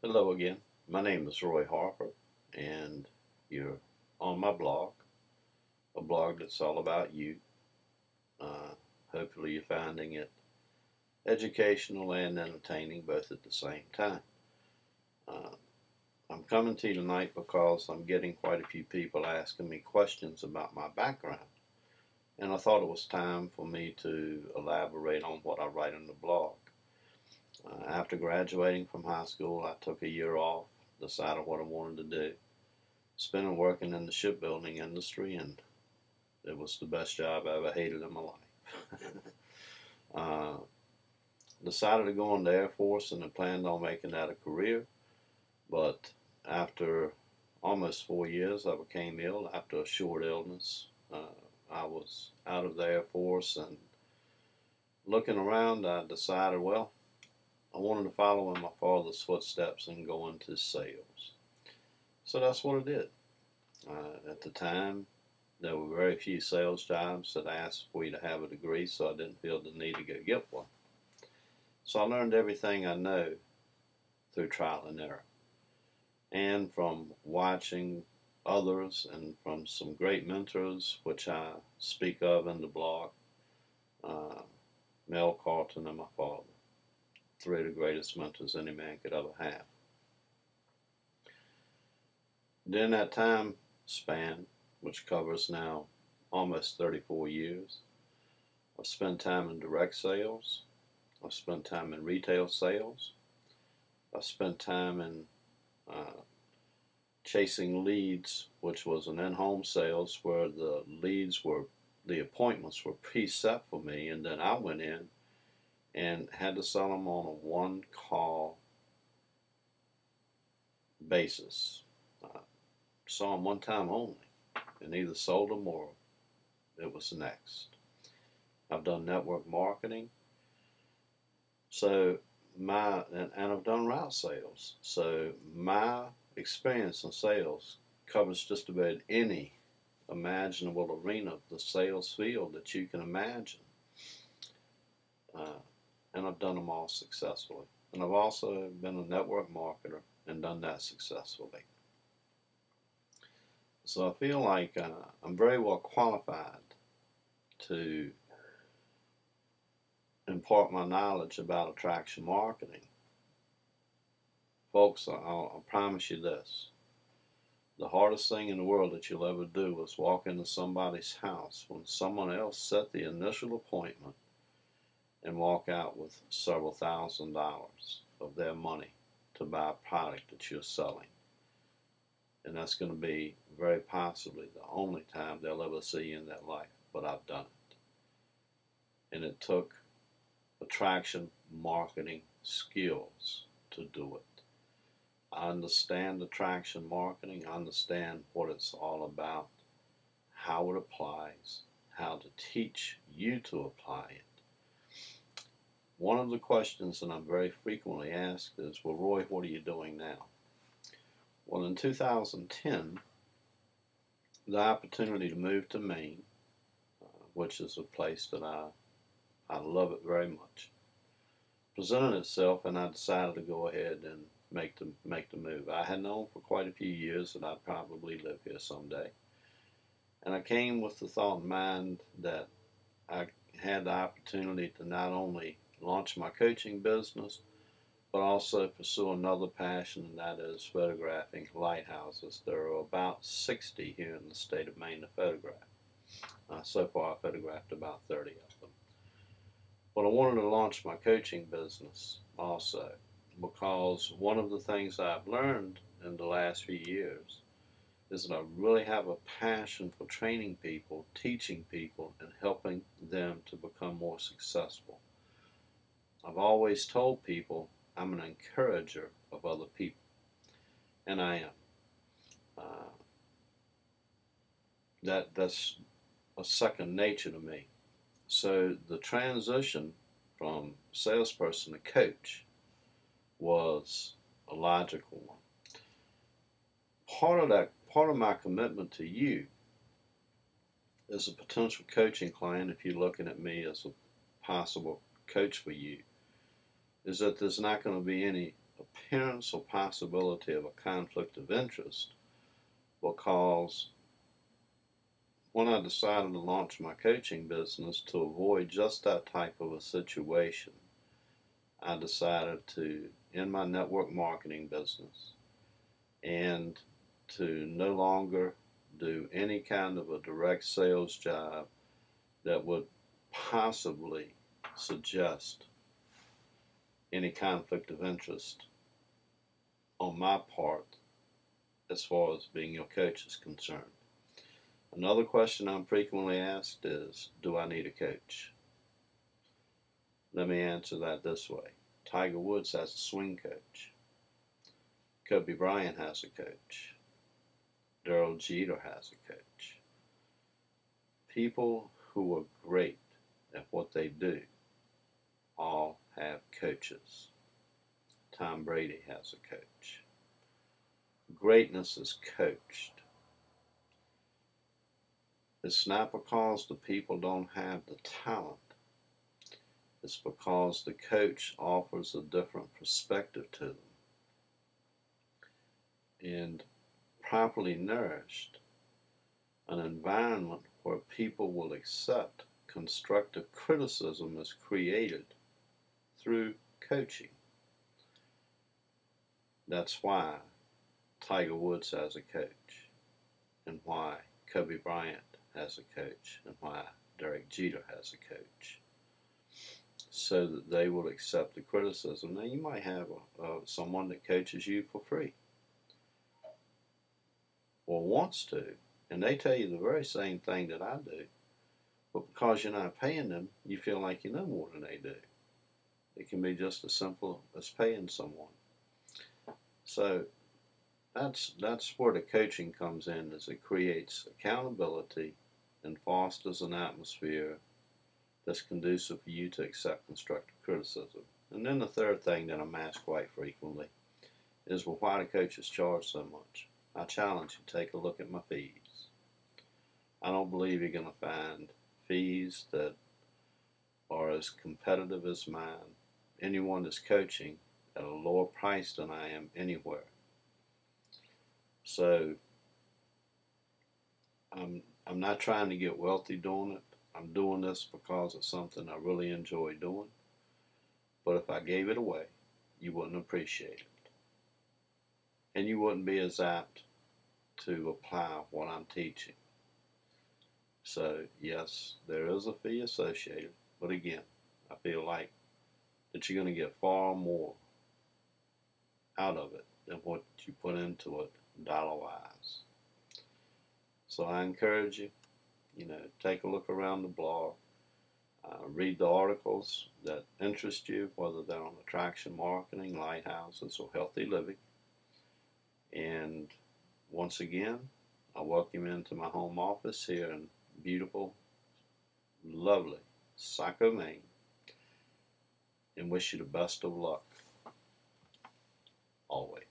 Hello again. My name is Roy Harper, and you're on my blog, a blog that's all about you. Uh, Hopefully, you're finding it educational and entertaining both at the same time. Uh, I'm coming to you tonight because I'm getting quite a few people asking me questions about my background, and I thought it was time for me to elaborate on what I write in the blog. After graduating from high school, I took a year off, decided what I wanted to do. Spent working in the shipbuilding industry, and it was the best job I ever hated in my life. uh, Decided to go in the Air Force and I planned on making that a career, but after almost 4 years, I became ill after a short illness. I was out of the Air Force, and looking around, I decided, well, I wanted to follow in my father's footsteps and go into sales. So that's what I did. At the time, there were very few sales jobs that asked for you to have a degree, so I didn't feel the need to go get one. So I learned everything I know through trial and error, and from watching others and from some great mentors, which I speak of in the blog. uh, Mel Carlton and my father, three of the greatest mentors any man could ever have. During that time span, which covers now almost 34 years, I've spent time in direct sales, I've spent time in retail sales, I've spent time in uh, chasing leads, which was an in-home sales where the appointments were preset for me, and then I went in and had to sell them on a one-call basis. Saw them one time only, and either sold them or it was next. I've done network marketing, so and I've done route sales. So my experience in sales covers just about any imaginable arena of the sales field that you can imagine, uh, and I've done them all successfully. And I've also been a network marketer and done that successfully. So I feel like I'm very well qualified to impart my knowledge about attraction marketing. Folks, I'll promise you this. The hardest thing in the world that you'll ever do is walk into somebody's house when someone else set the initial appointment and walk out with several $1,000s of their money to buy a product that you're selling. And that's going to be very possibly the only time they'll ever see you in their life. But I've done it. And it took attraction marketing skills to do it. I understand attraction marketing. I understand what it's all about, how it applies, how to teach you to apply it. One of the questions that I'm very frequently asked is, well, Roy, what are you doing now? Well, in 2010, the opportunity to move to Maine, which is a place that I love it very much, presented itself, and I decided to go ahead and make the move. I had known for quite a few years that I'd probably live here someday, and I came with the thought in mind that I had the opportunity to not only launch my coaching business, but also pursue another passion, and that is photographing lighthouses. There are about 60 here in the state of Maine to photograph. So far, I've photographed about 30 of them. But I wanted to launch my coaching business also, because one of the things I've learned in the last few years is that I really have a passion for training people, teaching people, and helping them to become more successful. I've always told people I'm an encourager of other people, and I am. Uh, that's a second nature to me. So the transition from salesperson to coach was a logical one. Part of my commitment to you as a potential coaching client, if you're looking at me as a possible coach for you, is that there's not going to be any appearance or possibility of a conflict of interest, because when I decided to launch my coaching business to avoid just that type of a situation, I decided to end my network marketing business and to no longer do any kind of a direct sales job that would possibly suggest any conflict of interest on my part as far as being your coach is concerned. Another question I'm frequently asked is, do I need a coach? Let me answer that this way. Tiger Woods has a swing coach. Kobe Bryant has a coach. Derek Jeter has a coach. People who are great at what they do all have coaches. Tom Brady has a coach. Greatness is coached. It's not because the people don't have the talent. It's because the coach offers a different perspective to them. And properly nourished, an environment where people will accept constructive criticism is created through coaching. That's why Tiger Woods has a coach, and why Kobe Bryant has a coach, and why Derek Jeter has a coach, so that they will accept the criticism. Now, you might have someone that coaches you for free, or wants to, and they tell you the very same thing that I do, but because you're not paying them, you feel like you know more than they do. It can be just as simple as paying someone. So that's where the coaching comes in, is it creates accountability and fosters an atmosphere that's conducive for you to accept constructive criticism. And then the third thing that I'm asked quite frequently is, well, why do coaches charge so much? I challenge you, take a look at my fees. I don't believe you're going to find fees that are as competitive as mine, anyone that's coaching, at a lower price than I am anywhere. So I'm not trying to get wealthy doing it. I'm doing this because it's something I really enjoy doing. But if I gave it away, you wouldn't appreciate it. And you wouldn't be as apt to apply what I'm teaching. So yes, there is a fee associated, but again, I feel like that you're going to get far more out of it than what you put into it dollar-wise. So I encourage you, take a look around the blog, read the articles that interest you, whether they're on attraction marketing, lighthouses, or healthy living. And once again, I welcome you into my home office here in beautiful, lovely Saco, Maine, and wish you the best of luck always.